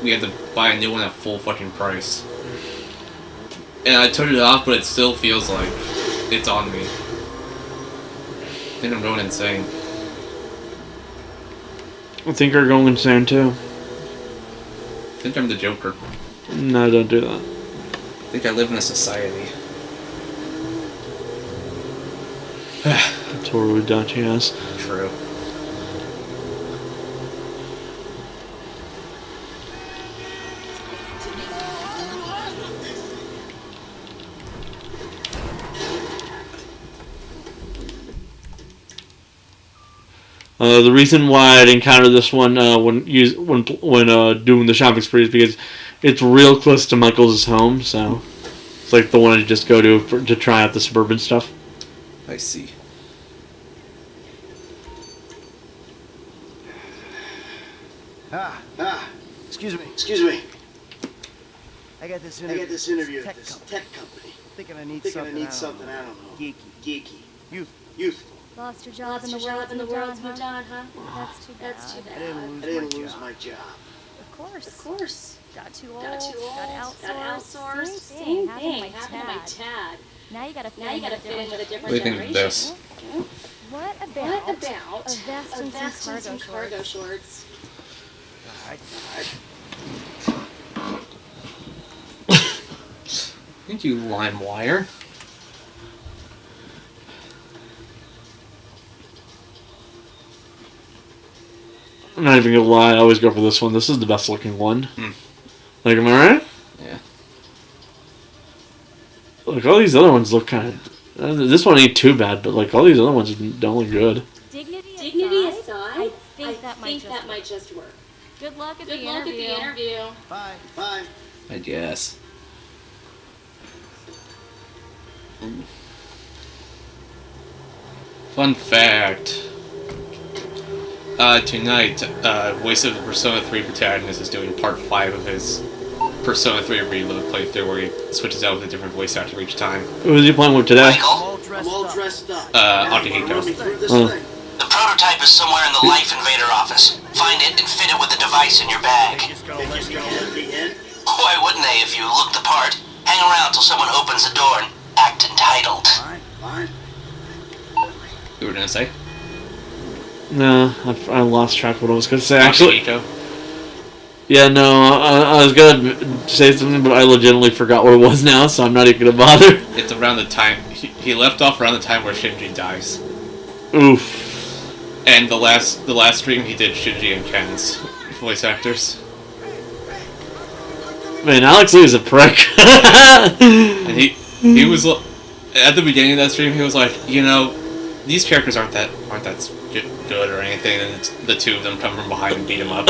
we had to buy a new one at full fucking price. And I took it off, but it still feels like it's on me. I think I'm going insane. I think you're going insane too. I think I'm the Joker. No, don't do that. I think I live in a society. Toru Dachi has. True. The reason why I'd encounter this one when doing the shopping spree is because it's real close to Michael's home, so it's like the one to just go to try out the Suburban stuff. I see. Excuse me. I got this interview at this tech company. Thinking I need something, I don't know. Geeky. Youthful. Lost your job and the world's moved on, huh? That's too bad. I didn't lose my job. Of course. Got too old. Got outsourced. Same thing. Happened to my Tad. Now you gotta fit in with a different What do you think of this? What about a vest and some cargo shorts? Thank you, LimeWire. I'm not even gonna lie, I always go for this one. This is the best looking one. Am I right? Yeah. All these other ones look kind of... this one ain't too bad, but all these other ones don't look good. Dignity aside, I think that might just work. Good luck at the interview. Bye. I guess. Fun fact. Tonight, voice of the Persona 3 protagonist is doing part 5 of his Persona 3 Reload playthrough, where he switches out with a different voice actor each time. Who is he playing with today? Michael? I'm all dressed up. Akihiko. The prototype is somewhere in the Life Invader office. Find it and fit it with the device in your bag. Just gonna let me in? Why wouldn't they if you look the part? Hang around till someone opens the door and act entitled. Fine. You were gonna say? No, I lost track of what I was going to say, actually. Akihiko. Yeah, no, I was going to say something, but I legitimately forgot what it was now, so I'm not even going to bother. It's around the time... He left off around the time where Shinji dies. Oof. And the last stream he did Shinji and Ken's voice actors. Man, Alex Lee is a prick. And he was... At the beginning of that stream, he was like, these characters aren't that good or anything, and the two of them come from behind and beat him up.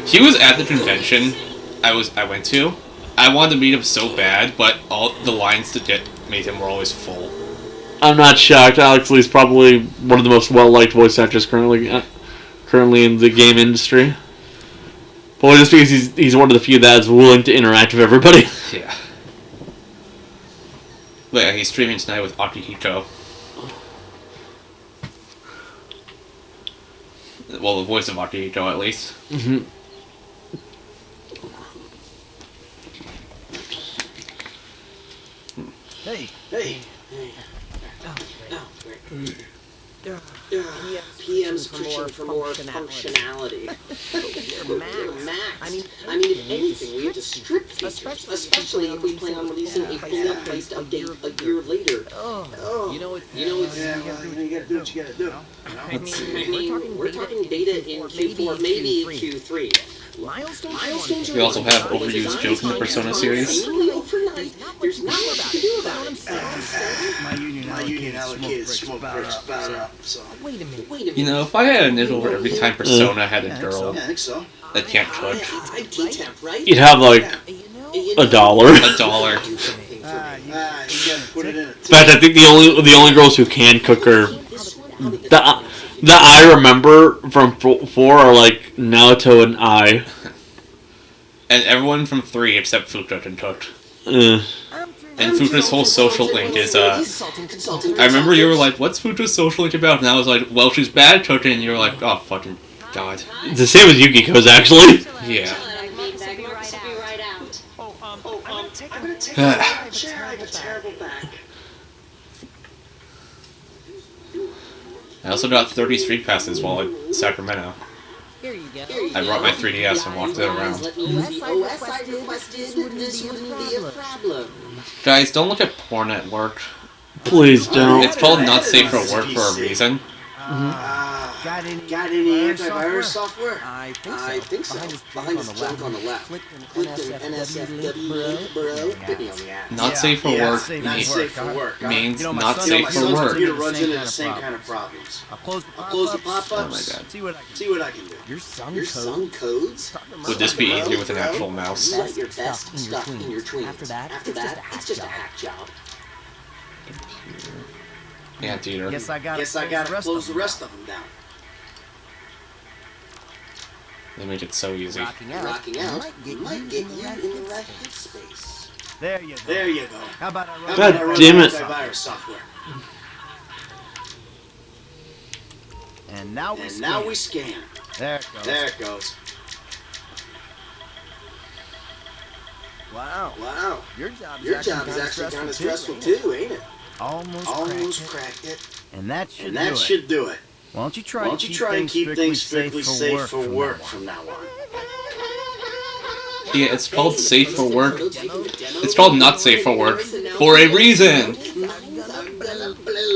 He was at the convention I went to. I wanted to meet him so bad, but all the lines to get made him were always full. I'm not shocked. Alex Lee's probably one of the most well-liked voice actors currently in the game industry. Well, just because he's one of the few that's willing to interact with everybody. Yeah. But yeah, he's streaming tonight with Akihiko. Well, the voice of Akihiko, at least. Mm-hmm. Hey. PM's pushing for more functionality. Max. I mean, if anything, we have to strip features, especially if we plan on releasing a fully priced update a year later. You know, Yeah, well, you gotta do what you gotta do. I mean, we're talking beta in Q4, maybe Q3. Milestones We also have overused joke in the Persona series. There's not much to do about it. My union allocated smoke breaks about up, so. Wait a minute. You know, if I had a nickel for every time Persona had a girl Yeah, I think so. that can't cook, You'd have like $1. $1. You gotta put it in a In fact, I think the only girls who can cook are that I remember from 4 are like Naoto and I. And everyone from 3 except Fuka can cook. Uh, And Fuka's whole social link is, I remember you were like, what's Fuka's social link about? And I was like, well, she's bad at cooking, and you were like, oh, fucking God. it's the same as Yukiko's, actually. Yeah. I'm gonna take a chair. I have a terrible back. I also got 30 street passes while at Sacramento. Here you go. I brought my 3DS and walked it around. Guys, don't look at porn at work. Please don't. It's called not safe for work for a reason. Got any antivirus software? I I think so. Behind this junk on the left. Click an NSFW, bro. Hit me on the ass. Not safe for work Not safe for work. means You know, my not son- safe My for son's work. computer runs into the same kind of problems. I'll close the pop-ups. Oh my God. See what I can do. See what I can do. Your son Your code. son codes? Would this be easier with an actual mouse? You let your best stuff in your tweens. After that, it's just a hack job. Anteater. Guess I gotta Close the rest of them down. They make it so easy. Rocking out. Might get you in the right headspace. There you go. There you go. How about I How run about God I run damn it. antivirus software? And now we scan. There it goes. There it goes. Wow. Your job Your job is actually kind of stressful too, ain't it? Almost cracked it. And that And should do it. Why don't you try Why and don't you try and keep things strictly safe for work from now on? from now on? Yeah, it's called safe for work. It's called not safe for work for a reason.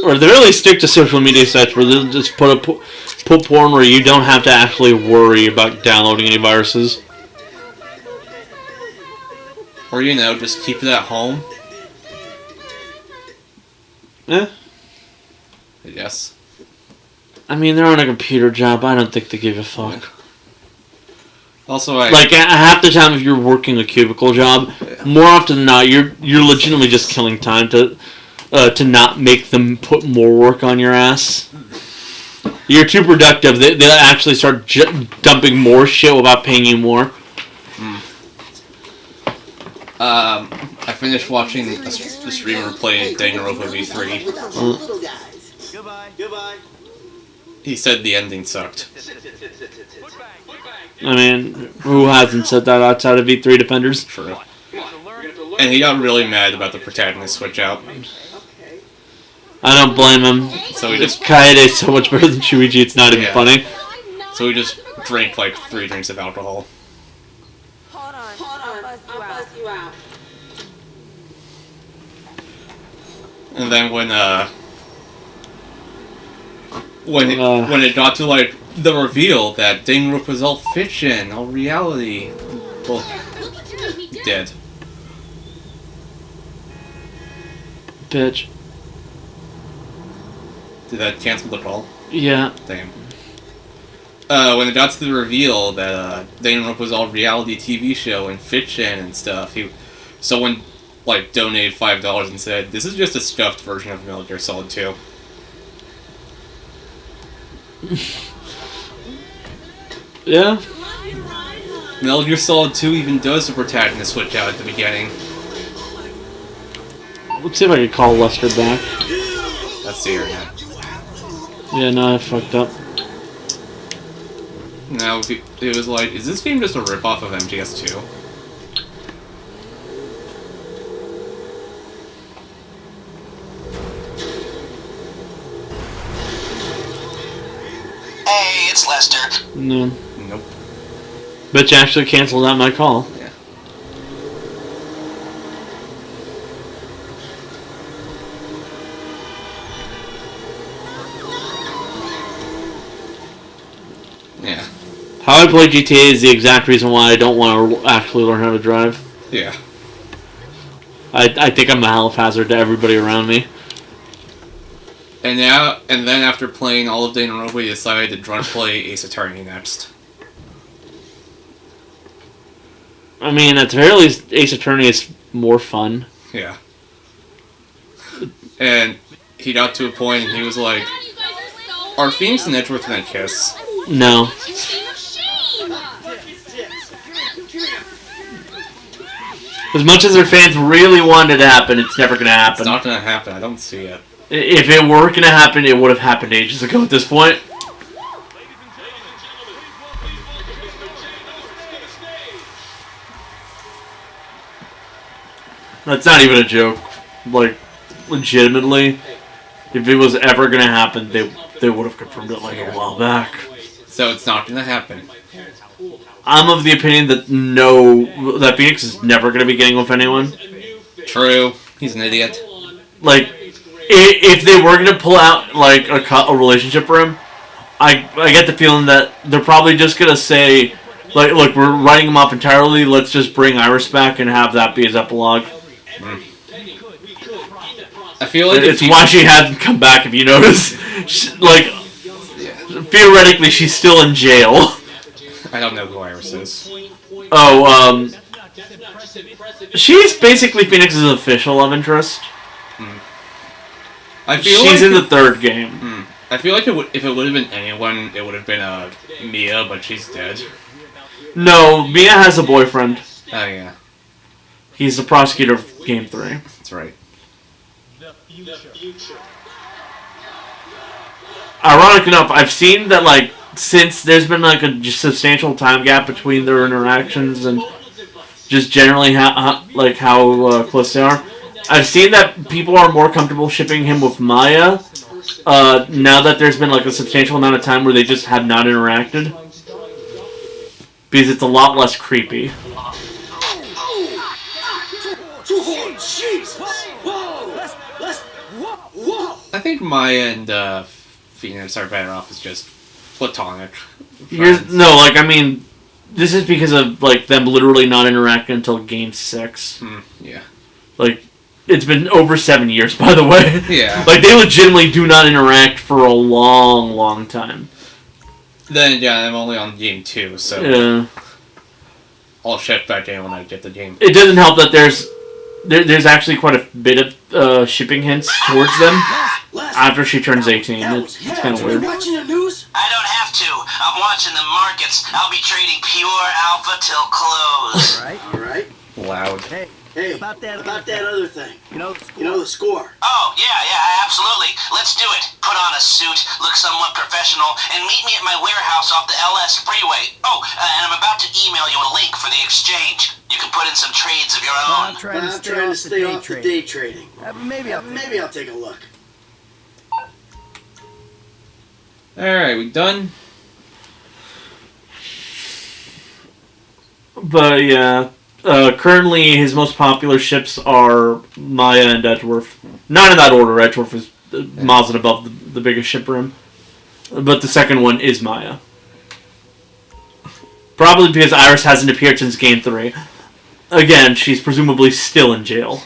Or they really stick to social media sites where they'll just put porn where you don't have to actually worry about downloading any viruses. Or, you know, just keep it at home. Eh. I guess. I mean, they're on a computer job. I don't think they give a fuck. Also, Like, half the time if you're working a cubicle job, more often than not, you're legitimately just killing time to not make them put more work on your ass. You're too productive. They'll actually start dumping more shit without paying you more. I finished watching the streamer play Danganronpa V3. Goodbye. He said the ending sucked. I mean, who hasn't said that outside of V3 Defenders? True. And he got really mad about the protagonist switch out. I don't blame him. So he just Kaede's so much better than Shuichi, it's not even funny. So he just drank like 3 drinks of alcohol. Hold on, I'll buzz you out. And then when it got to like the reveal that Danganronpa was all fiction, all reality, well, dead. Bitch. Did that cancel the call? Yeah. Damn. When it got to the reveal that Danganronpa was all reality TV show and fiction and stuff, someone like donated $5 and said, "This is just a scuffed version of Metal Gear Solid 2." Yeah. Metal Gear Solid 2 even does the protagonist switch out at the beginning. Let's see if I can call Lester back. That's the internet. Yeah, no, I fucked up. Now, it was like, is this game just a ripoff of MGS2? Hey, it's Lester. No. Nope. Bitch actually canceled out my call. Yeah. Yeah. How I play GTA is the exact reason why I don't want to actually learn how to drive. Yeah. I think I'm a health hazard to everybody around me. And then after playing all of day in a row, we decided to try to play Ace Attorney next. I mean, at the very least, Ace Attorney is more fun. Yeah. And he got to a point and he was like, "Are Phoenix and Edgeworth gonna kiss?" No. As much as their fans really wanted it to happen, it's never gonna happen. It's not gonna happen. I don't see it. If it were gonna happen, it would have happened ages ago at this point. That's not even a joke. Like, legitimately, if it was ever gonna happen, they would have confirmed it like a while back. So it's not gonna happen. I'm of the opinion that that Phoenix is never gonna be getting with anyone. True. He's an idiot. Like, if they were gonna pull out like a relationship for him, I get the feeling that they're probably just gonna say, like, look, we're writing him off entirely. Let's just bring Iris back and have that be his epilogue. I feel like it's why she hasn't come back. If you notice, theoretically, she's still in jail. I don't know who Iris is. Oh, she's basically Phoenix's official love interest. I feel she's like in the third game. I feel like if it would have been anyone, it would have been Mia, but she's dead. No, Mia has a boyfriend. Oh yeah. He's the prosecutor of Game 3. That's right. Ironic enough, I've seen that, like, since there's been, like, a substantial time gap between their interactions and just generally how close they are, I've seen that people are more comfortable shipping him with Maya now that there's been, like, a substantial amount of time where they just have not interacted. Because it's a lot less creepy. I think Maya and Phoenix are better off as just platonic friends. No, like, I mean, this is because of, like, them literally not interacting until Game 6. Yeah. Like, it's been over 7 years, by the way. Yeah. Like, they legitimately do not interact for a long, long time. Then, yeah, I'm only on Game 2, so... Yeah. I'll check back in when I get the game. It doesn't help that there's actually quite a bit of shipping hints towards them after she turns 18. It's kind of weird. Watching the news? I don't have to. I'm watching the markets. I'll be trading pure alpha till close. All right. Loud. Hey, about that other thing. You know the score. Oh, yeah, absolutely. Let's do it. Put on a suit, look somewhat professional, and meet me at my warehouse off the LS freeway. Oh, and I'm about to email you a link for the exchange. You can put in some trades of your own. I'm trying to stay off the day trading. Maybe I'll take a look. Alright, we done? But, yeah. Currently, his most popular ships are Maya and Edgeworth. Not in that order. Edgeworth is miles and above the biggest ship for him. But the second one is Maya. Probably because Iris hasn't appeared since Game 3. Again, she's presumably still in jail.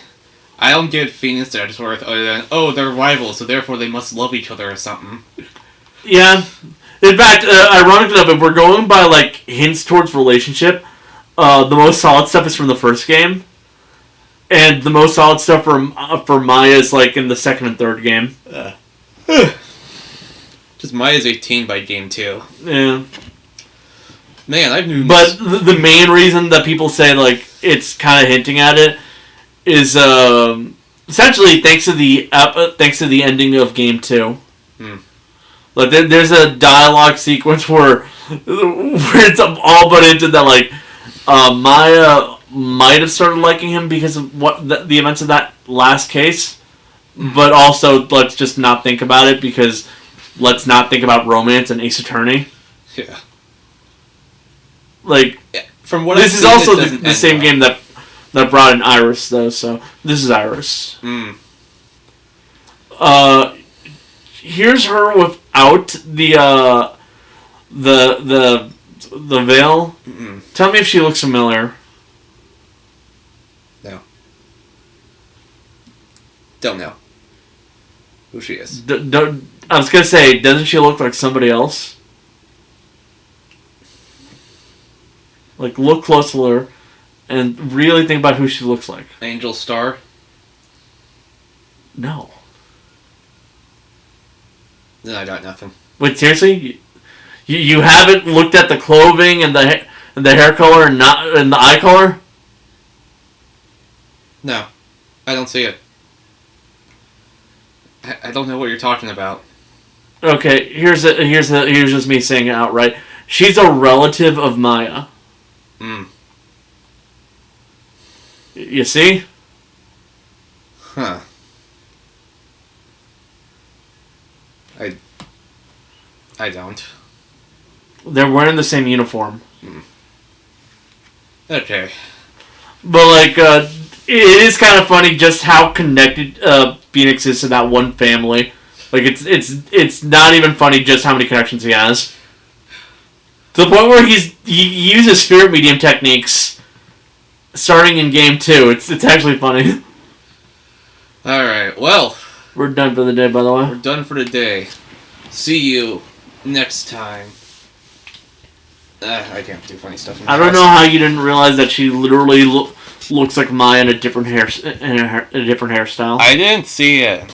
I don't get Phoenix and Edgeworth other than, oh, they're rivals, so therefore they must love each other or something. Yeah. In fact, ironically enough, if we're going by, like, hints towards relationship, the most solid stuff is from the first game. And the most solid stuff for Maya is, like, in the second and third game. Just Maya's 18 by Game 2. Yeah. Man, I've knew... But the main reason that people say, like, it's kind of hinting at it is, essentially thanks to the ending of Game 2. Like, there's a dialogue sequence where it's all but hinted that, like, Maya might have started liking him because of what the events of that last case, but also let's just not think about it because let's not think about romance and Ace Attorney. Yeah. Like, from what this I've is seen, also it doesn't the end same well. game that brought in Iris, though. So this is Iris. Here's her without the veil. Tell me if she looks familiar. No. Don't know who she is. I was gonna say, doesn't she look like somebody else? Like, look close to her and really think about who she looks like. Angel Star? No. Then I got nothing. Wait, seriously? You haven't looked at the clothing and the hair color and the eye color? No. I don't see it. I don't know what you're talking about. Okay, here's just me saying it outright. She's a relative of Maya. You see? Huh. I don't. They're wearing the same uniform. Okay. But, like, it is kind of funny just how connected Phoenix is to that one family. Like, it's not even funny just how many connections he has. To the point where he uses spirit medium techniques starting in game 2. It's actually funny. Alright, well. We're done for the day, by the way. We're done for the day. See you next time. I can't do funny stuff. I don't know how you didn't realize that she literally looks like Maya in a different hairstyle. I didn't see it.